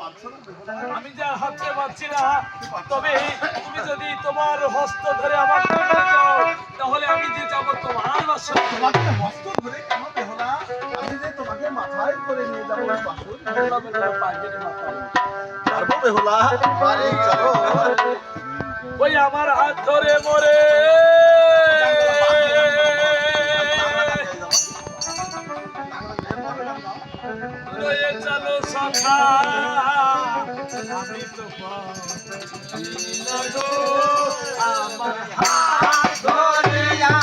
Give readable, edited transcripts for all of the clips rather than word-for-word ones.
আমি যা হাতে পাচ্ছি না, তবে তুমি যদি তোমার হস্ত ধরে আমার নিয়ে যাও তাহলে আমি যে যাব তোমার বাসা। তোমাকে হস্ত ধরে কেন বেহুলা? আমি যে তোমাকে মাথায় করে নিয়ে যাবো বাসুর। পারবো বেহুলা? পারি, চলো। ওই আমার হাত ধরে মরে চলো সখা, আমি তো আমার হাত ধরিয়া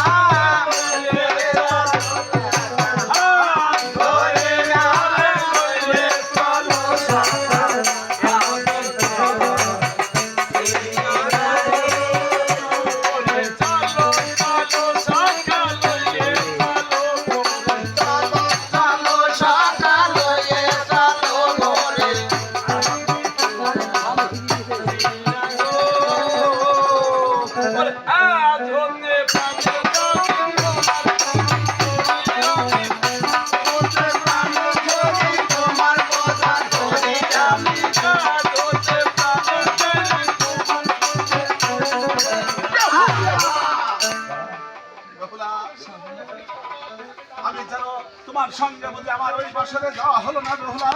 আমি যেন তোমার সঙ্গে বলতে আমার ওই বাসরে যাওয়া হলো না বেহুলা।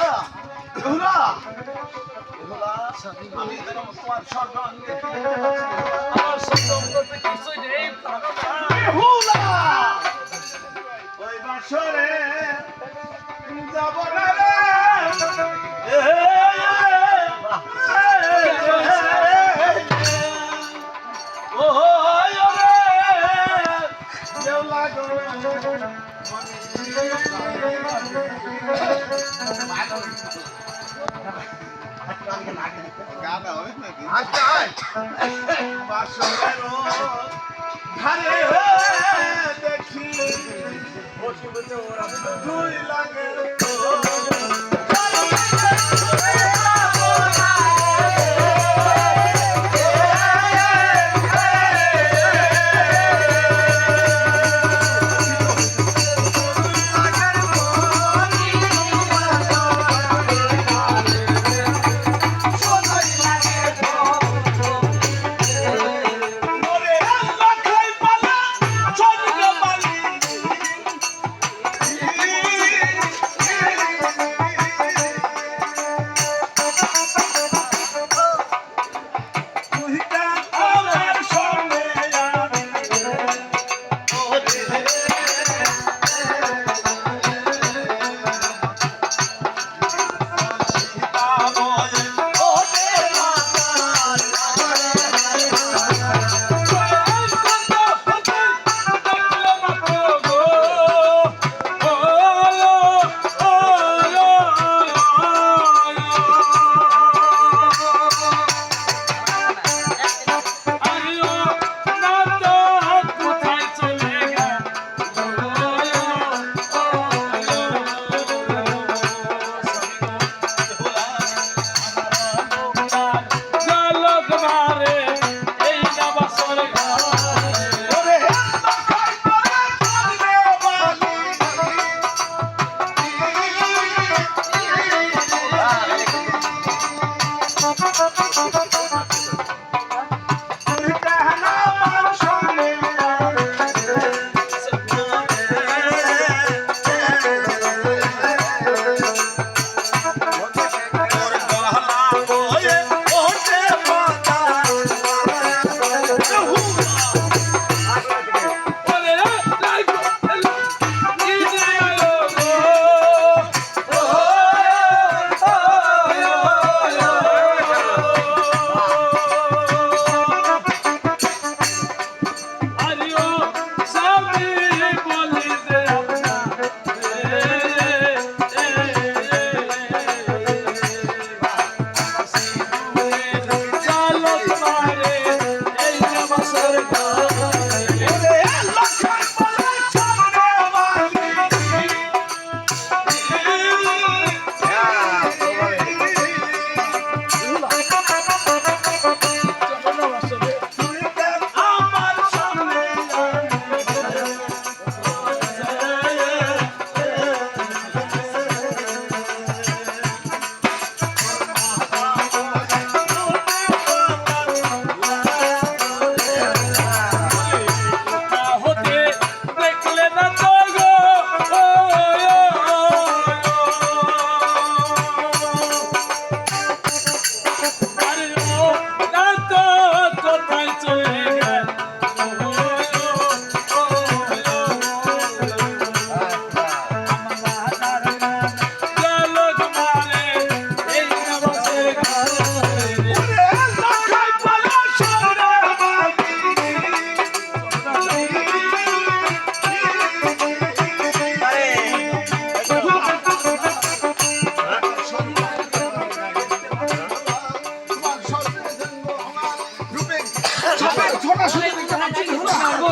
বেহুলা, বেহুলা, আমি যেন তোমার সর্বাঙ্গে আমার সঙ্গে কিছু নেই বেহুলা, ওই বাসরে যাব না রে। দেখি দুই লাগে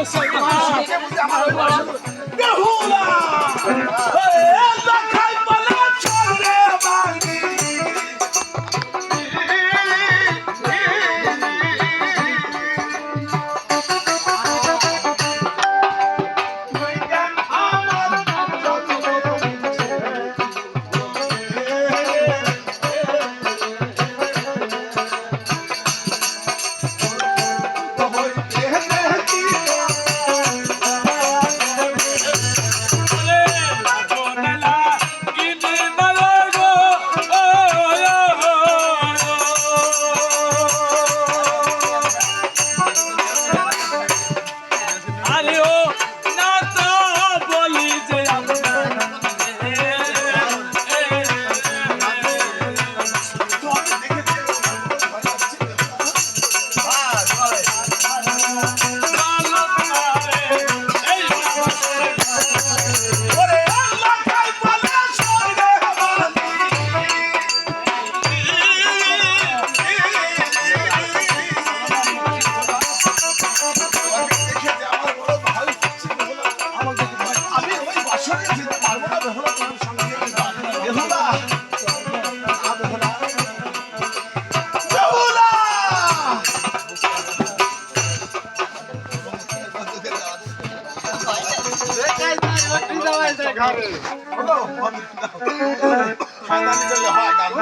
তোমার সঙ্গে বুঝি আমার ওই বাসর বেহুলা দেখাই বলে চলে বাঙি আরে ও না তো বলি যে আমি ওই বাসরে যেতে পারবো না বেহুলা তোমার সঙ্গে বেহুলা বেহুলা বেহুলা খানদানি চলে হয় গান